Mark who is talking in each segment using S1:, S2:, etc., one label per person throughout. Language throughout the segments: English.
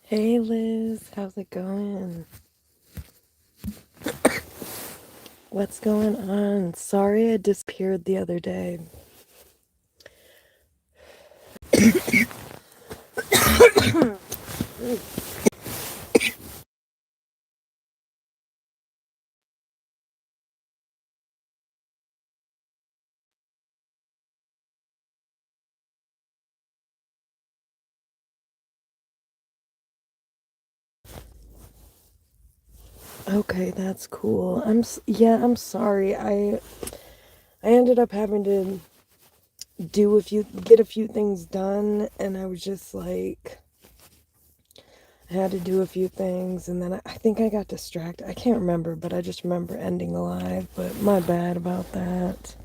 S1: Hey Liz, how's it going? What's going on? Sorry I disappeared the other day. Okay, that's cool. I'm sorry. I ended up having to get a few things done, and I was just like I had to do a few things, and then I think I got distracted. I can't remember, but I just remember ending the live, but my bad about that.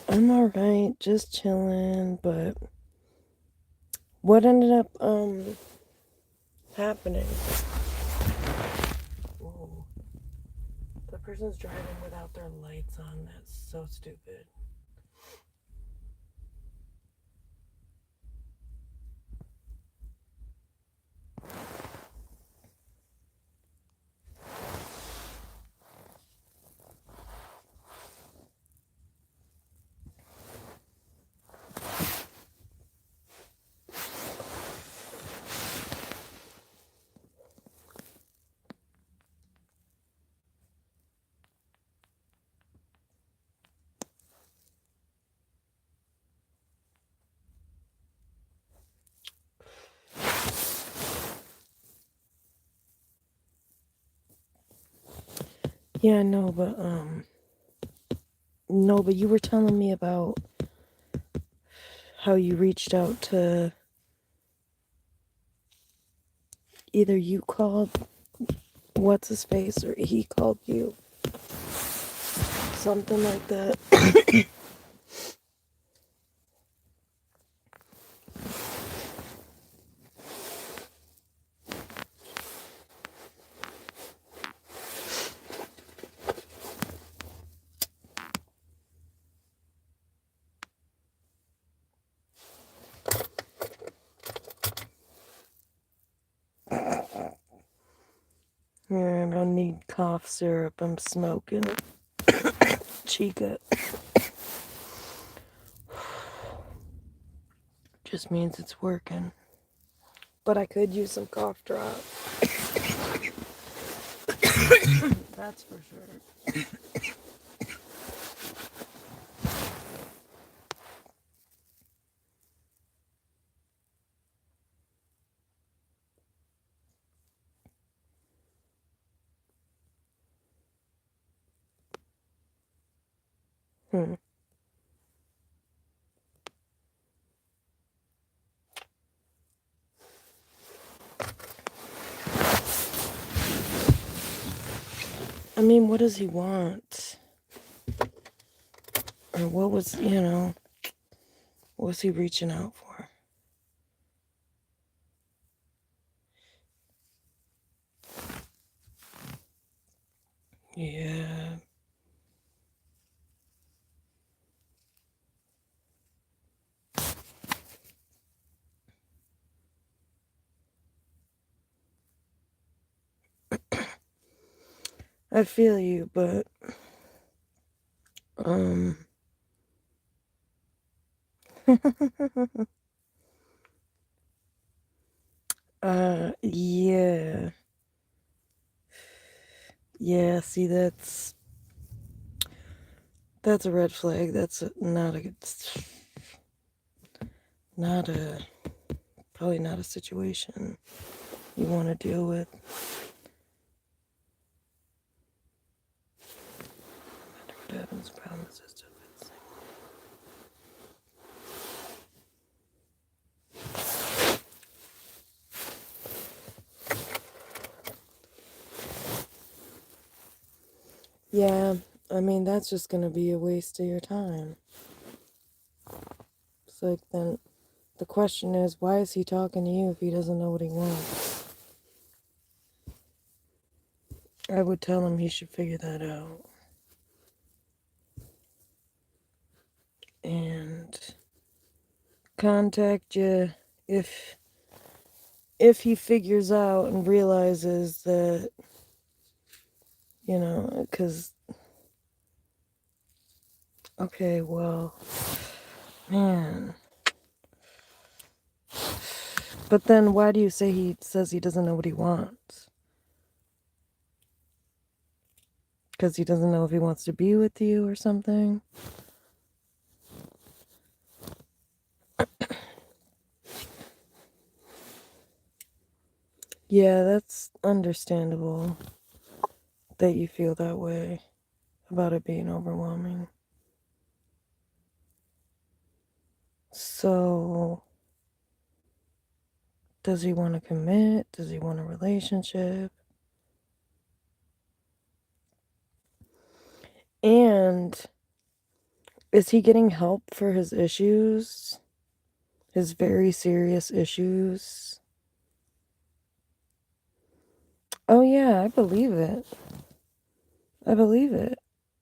S1: I'm all right, just chilling, but what ended up happening? Whoa. The person's driving without their lights on. That's so stupid. Yeah, no, but you were telling me about how you reached out to either you called what's his face or he called you. Something like that. Yeah, I don't need cough syrup. I'm smoking. Chica. Just means it's working. But I could use some cough drop. That's for sure. Hmm. I mean, what does he want? Or what was he reaching out for? Yeah. I feel you, but um yeah. Yeah, see that's a red flag. Not a probably not a situation you want to deal with. What happens problem is just Yeah, I mean that's just gonna be a waste of your time. It's like then the question is, why is he talking to you if he doesn't know what he wants? I would tell him he should figure that out. contact you if he figures out and realizes that, you know, because, okay, well, man. But then why do you say he says he doesn't know what he wants? Because he doesn't know if he wants to be with you or something? Yeah, that's understandable that you feel that way about it being overwhelming. So, does he want to commit? Does he want a relationship? And is he getting help for his issues? His very serious issues? Oh, yeah, I believe it. I believe it.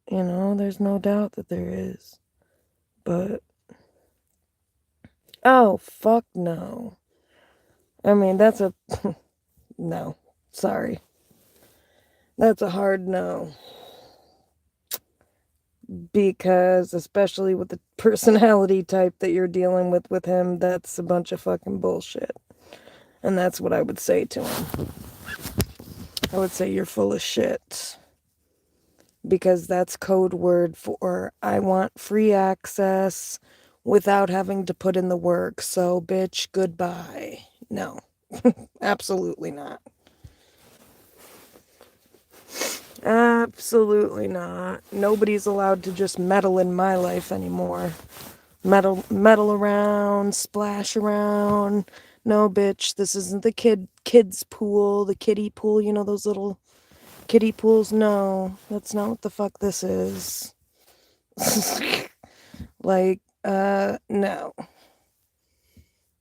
S1: You know, there's no doubt that there is. But, oh, fuck no. I mean, that's a, no. Sorry. That's a hard no. Because, especially with the personality type that you're dealing with him, that's a bunch of fucking bullshit. And that's what I would say to him. I would say you're full of shit. Because that's code word for I want free access without having to put in the work. So, bitch, goodbye. No, absolutely not. Absolutely not. Nobody's allowed to just meddle in my life anymore. Meddle around, splash around. No, bitch, this isn't the kids pool, the kiddie pool, you know, those little kiddie pools. No, that's not what the fuck this is. Like, no.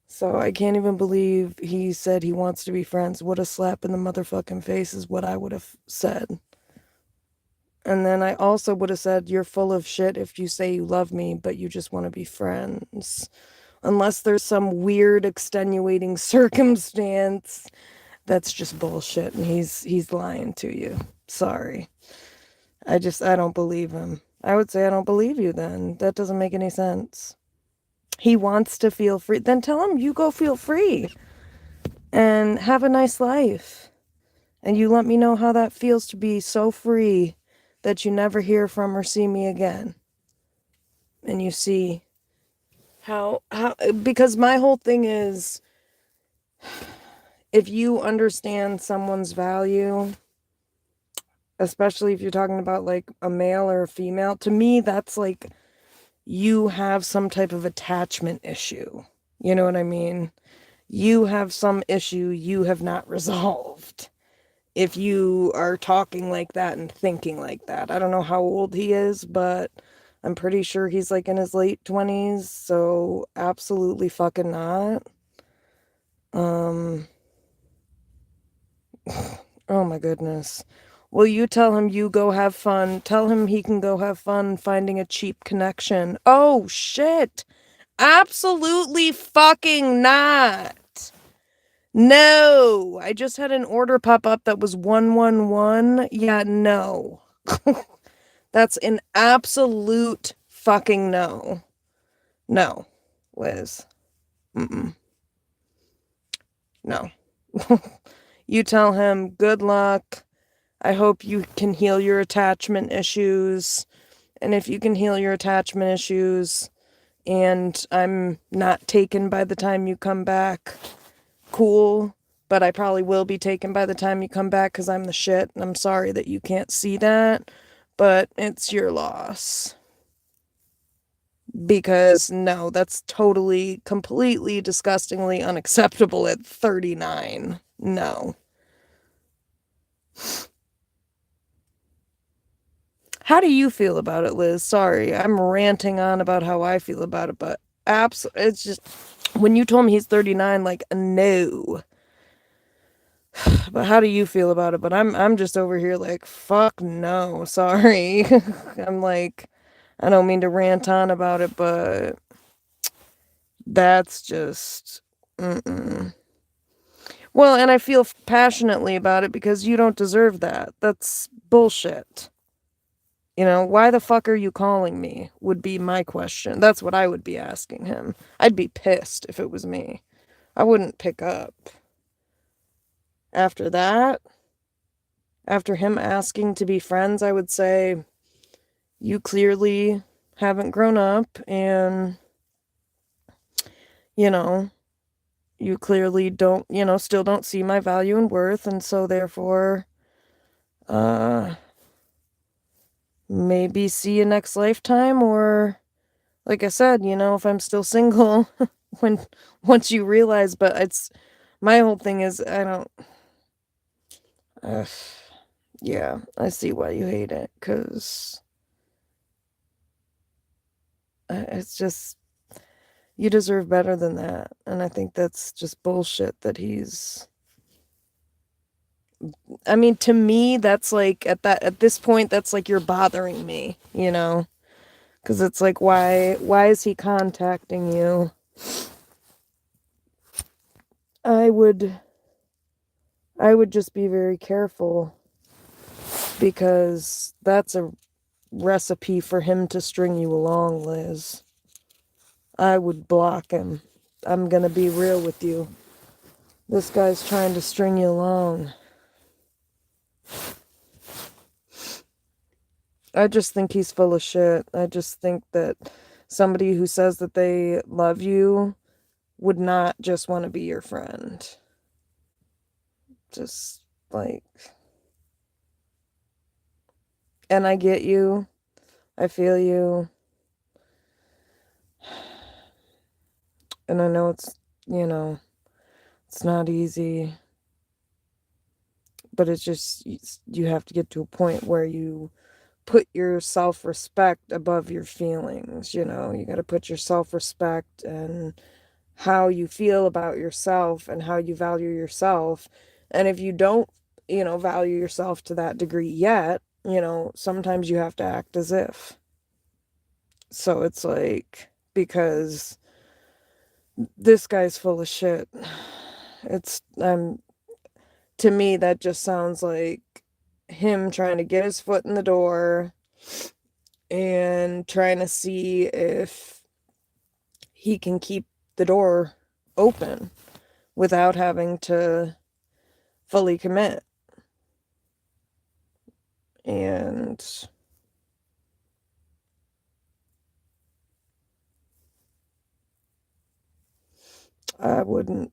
S1: So I can't even believe he said he wants to be friends. What a slap in the motherfucking face is what I would have said. And then I also would have said, you're full of shit if you say you love me, but you just want to be friends. Unless there's some weird extenuating circumstance, that's just bullshit, and he's lying to you. Sorry. I don't believe him. I would say I don't believe you then. That doesn't make any sense. He wants to feel free. Then tell him you go feel free and have a nice life. And you let me know how that feels to be so free that you never hear from or see me again. And you see how because my whole thing is, if you understand someone's value, especially if you're talking about like a male or a female, to me that's like you have some type of attachment issue. You know what I mean? You have some issue you have not resolved. If you are talking like that and thinking like that. I don't know how old he is, but I'm pretty sure he's like in his late 20s, so absolutely fucking not. Oh my goodness. Will you tell him you go have fun? Tell him he can go have fun finding a cheap connection. Oh shit. Absolutely fucking not. No. I just had an order pop up that was 111. Yeah, no. That's an absolute fucking no. No, Liz. Mm-mm. No. You tell him, good luck. I hope you can heal your attachment issues. And if you can heal your attachment issues and I'm not taken by the time you come back, cool. But I probably will be taken by the time you come back because I'm the shit. And I'm sorry that you can't see that. But it's your loss. Because no, that's totally, completely, disgustingly unacceptable at 39. No. How do you feel about it, Liz? Sorry, I'm ranting on about how I feel about it, but it's just, when you told me he's 39, like, no. But how do you feel about it? But I'm just over here like, fuck no, sorry. I'm like, I don't mean to rant on about it, but That's just, well, and I feel passionately about it because you don't deserve that. That's bullshit. You know, why the fuck are you calling me? Would be my question. That's what I would be asking him. I'd be pissed if it was me. I wouldn't pick up. After that, after him asking to be friends, I would say, you clearly haven't grown up and, you know, you clearly don't, still don't see my value and worth. And so therefore, maybe see you next lifetime, or like I said, if I'm still single when once you realize. But it's my whole thing is I don't yeah, I see why you hate it, because it's just, you deserve better than that. And I think that's just bullshit that he's, I mean, to me, that's like at this point, that's like you're bothering me, because it's like, why is he contacting you? I would just be very careful, because that's a recipe for him to string you along, Liz. I would block him. I'm gonna be real with you. This guy's trying to string you along. I just think he's full of shit. I just think that somebody who says that they love you would not just want to be your friend. Just like, and I get you. I feel you. And I know it's not easy, but it's just, you have to get to a point where you put your self-respect above your feelings. You got to put your self-respect and how you feel about yourself and how you value yourself. And if you don't, value yourself to that degree yet, sometimes you have to act as if. So it's like, because this guy's full of shit. To me, that just sounds like him trying to get his foot in the door and trying to see if he can keep the door open without having to fully commit. And I wouldn't,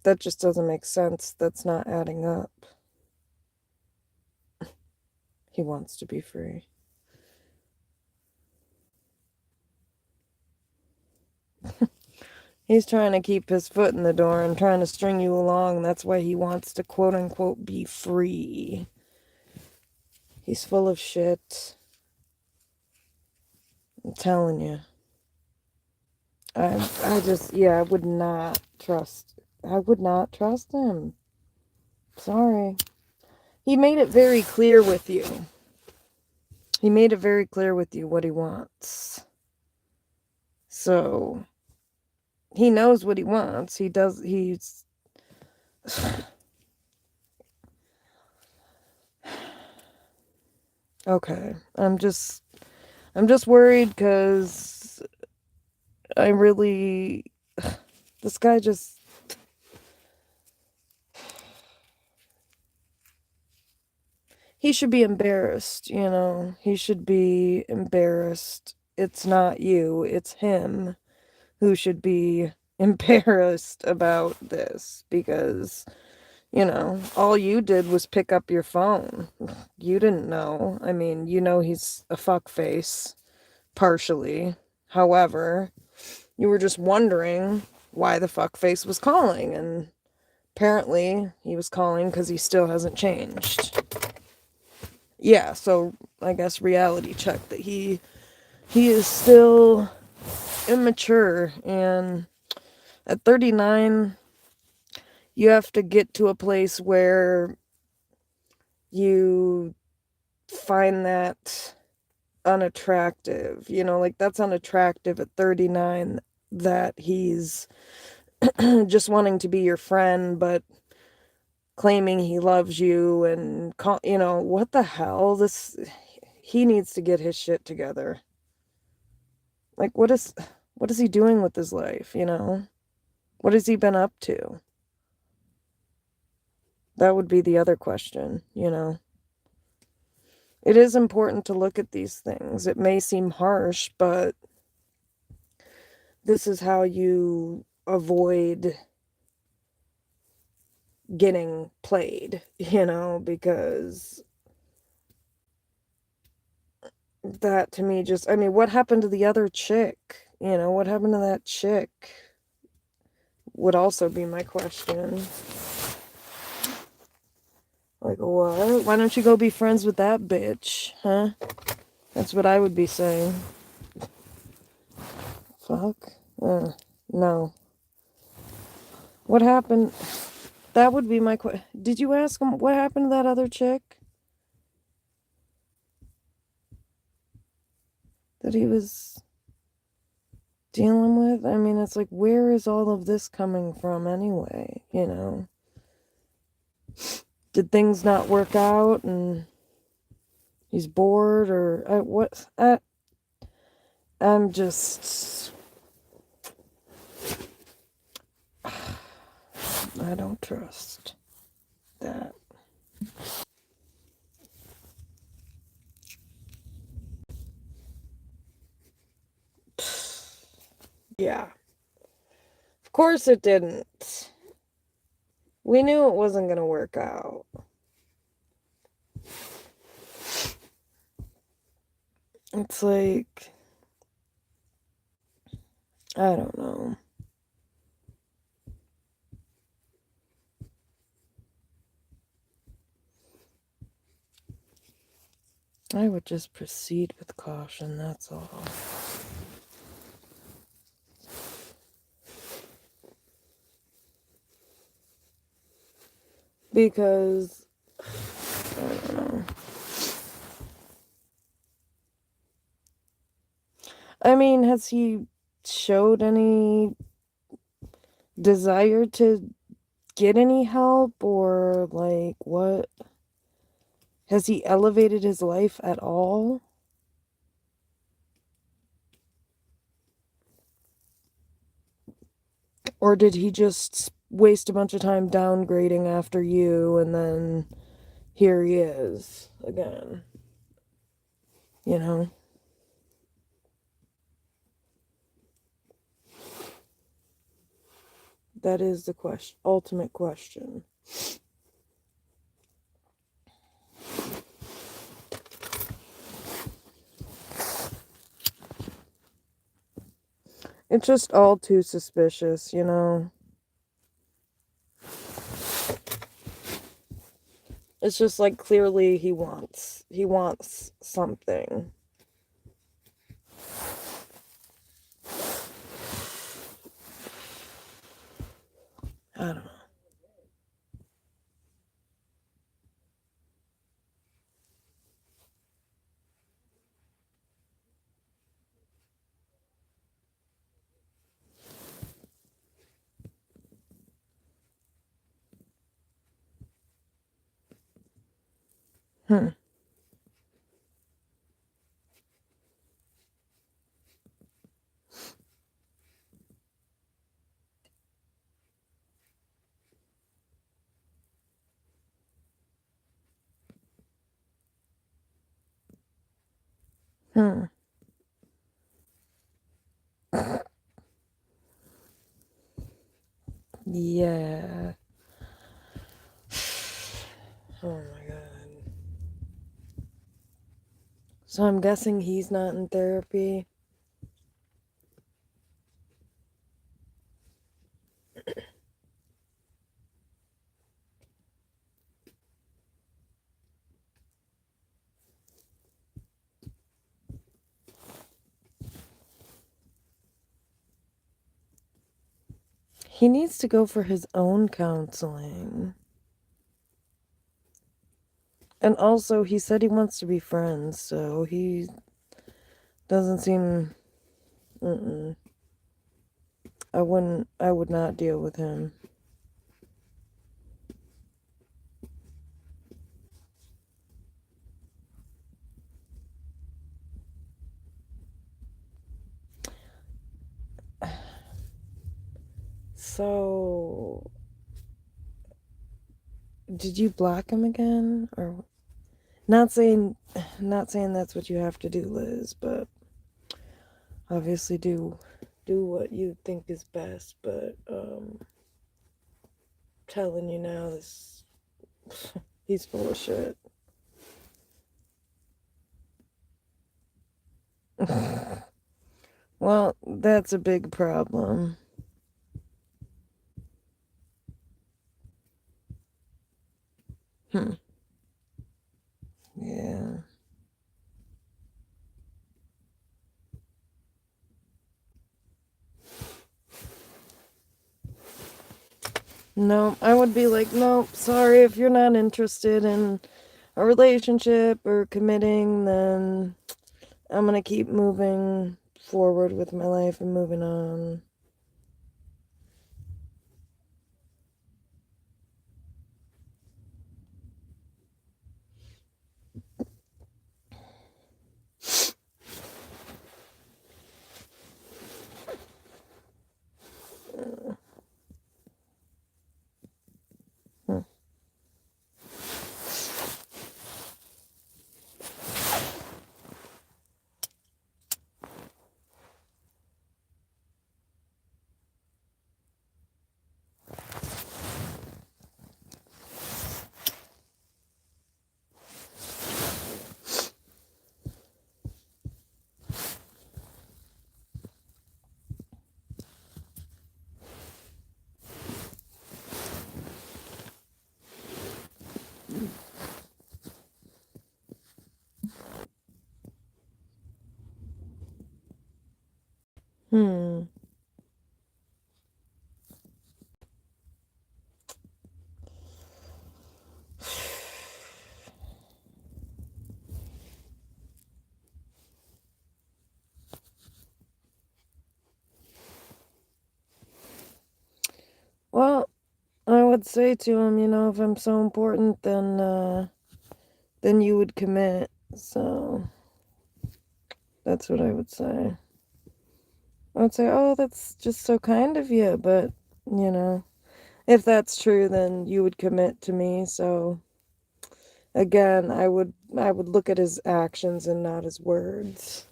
S1: that just doesn't make sense. That's not adding up. He wants to be free. He's trying to keep his foot in the door and trying to string you along. That's why he wants to, quote unquote, be free. He's full of shit. I'm telling you. I would not trust. I would not trust him. Sorry. He made it very clear with you. He made it very clear with you what he wants. So, he knows what he wants. He's... Okay. I'm just worried because I really... This guy just... He should be embarrassed, He should be embarrassed. It's not you, it's him who should be embarrassed about this, because, all you did was pick up your phone. You didn't know. I mean, he's a fuckface, partially. However, you were just wondering why the fuckface was calling, and apparently he was calling because he still hasn't changed. Yeah, so I guess reality check that he is still immature, and at 39 you have to get to a place where you find that unattractive, you know, like that's unattractive at 39, that he's just wanting to be your friend, but claiming he loves you and, you know, what the hell? He needs to get his shit together. Like, what is he doing with his life, you know? What has he been up to? That would be the other question, you know? It is important to look at these things. It may seem harsh, but this is how you avoid getting played, you know, because that to me just, I mean, what happened to the other chick? You know, what happened to that chick would also be my question. Like, what? Why don't you go be friends with that bitch, huh? That's what I would be saying. Fuck. No. What happened? That would be my question. Did you ask him what happened to that other chick that he was dealing with? I mean, it's like, where is all of this coming from anyway, you know? Did things not work out and he's bored, or what? I'm just, I don't trust that. Yeah. Of course it didn't. We knew it wasn't going to work out. It's like, I don't know. I would just proceed with caution, that's all. Because, I don't know. I mean, has he showed any desire to get any help, or like what? Has he elevated his life at all? Or did he just waste a bunch of time downgrading after you, and then here he is again? You know? That is the ultimate question. It's just all too suspicious, you know? It's just like, clearly he wants something. I don't know. Hmm. Hmm. Yeah. Oh my god. So I'm guessing he's not in therapy. He needs to go for his own counseling. And also, he said he wants to be friends, so he Doesn't seem... Mm-mm. I would not deal with him. So, did you block him again? Or not saying that's what you have to do, Liz, but obviously do what you think is best, but telling you now this he's full of shit. Well, that's a big problem. Hmm. Yeah. No, I would be like, no, sorry, if you're not interested in a relationship or committing, then I'm gonna keep moving forward with my life and moving on. Hmm. Hmm. Well, I would say to him, if I'm so important, then you would commit. So that's what I would say. I would say, oh, that's just so kind of you, but if that's true, then you would commit to me. So again, I would look at his actions and not his words.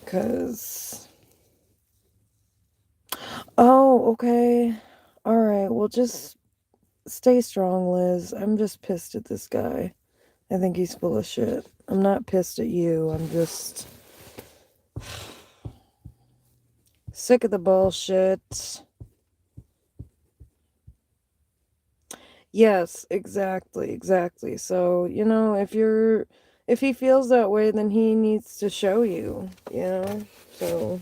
S1: 'Cause oh, okay. All right. Well, just stay strong, Liz. I'm just pissed at this guy. I think he's full of shit. I'm not pissed at you. I'm just sick of the bullshit. Yes, exactly, exactly. So, if he feels that way, then he needs to show you. So,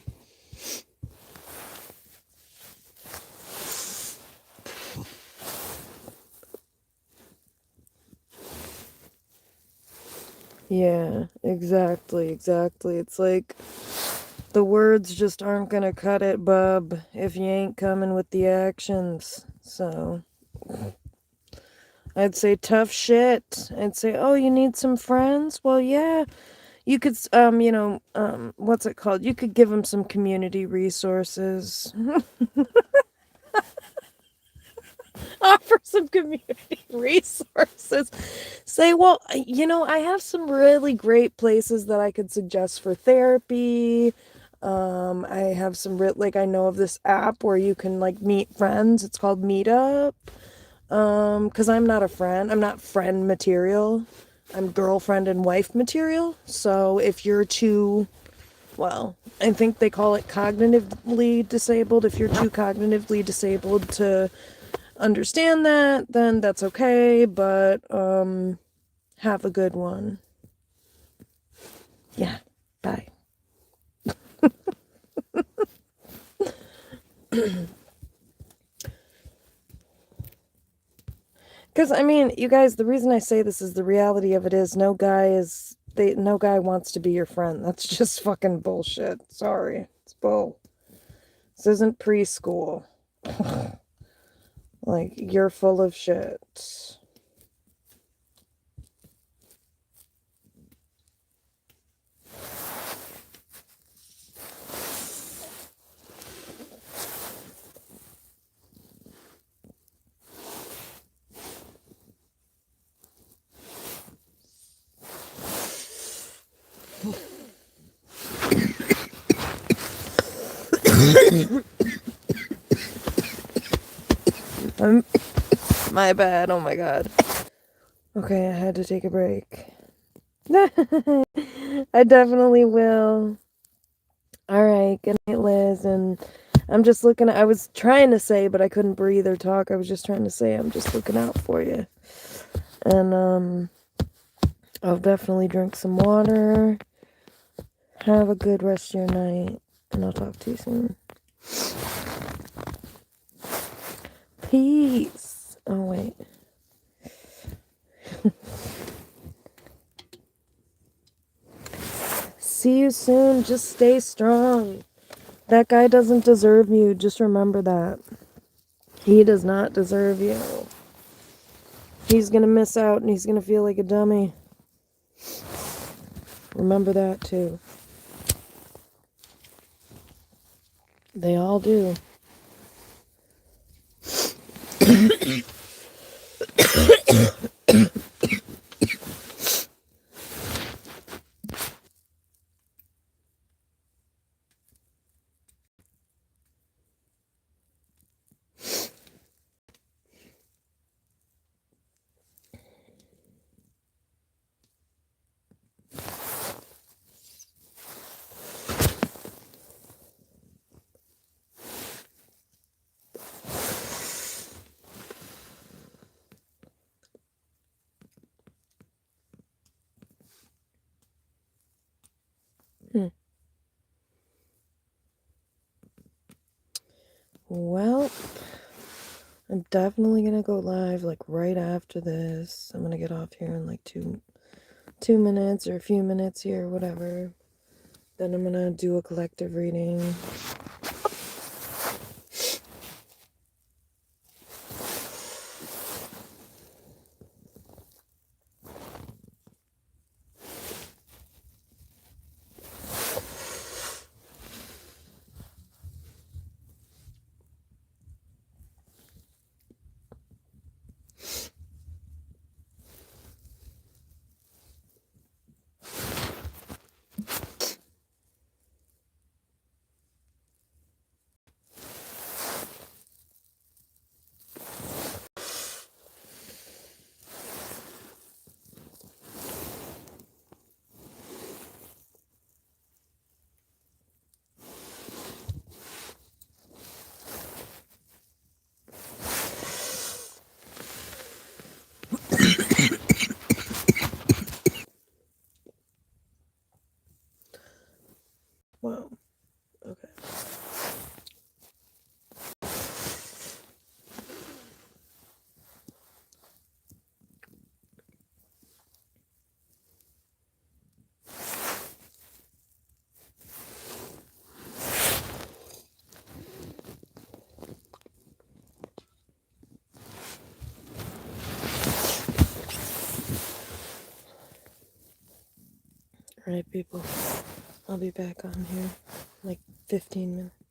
S1: yeah, exactly, exactly. It's like the words just aren't gonna cut it, bub, if you ain't coming with the actions. So, I'd say tough shit. I'd say, oh, you need some friends? Well, yeah. You could, what's it called? You could give him some community resources. Offer some community resources. Say, well, I have some really great places that I could suggest for therapy. I have some, like, I know of this app where you can, like, meet friends. It's called Meetup. Because I'm not a friend. I'm not friend material. I'm girlfriend and wife material. So if you're too, well, I think they call it cognitively disabled. If you're too cognitively disabled to understand that, then that's okay, but have a good one. Yeah. Bye. Because, I mean, you guys, the reason I say this is the reality of it is no guy is no guy wants to be your friend. That's just fucking bullshit. Sorry. It's bull. This isn't preschool. Like, you're full of shit. My bad. Oh my god. Okay, I had to take a break. I definitely will. Alright, good night, Liz. And I'm just looking, I was trying to say, but I couldn't breathe or talk. I was just trying to say, I'm just looking out for you. And, I'll definitely drink some water. Have a good rest of your night. And I'll talk to you soon. Peace. Oh, wait. See you soon. Just stay strong. That guy doesn't deserve you. Just remember that. He does not deserve you. He's gonna miss out and he's gonna feel like a dummy. Remember that too. They all do. Well, I'm definitely gonna go live like right after this. I'm gonna get off here in like two minutes or a few minutes here, whatever. Then I'm gonna do a collective reading. Wow. Okay. Alright, people. I'll be back on here in like 15 minutes.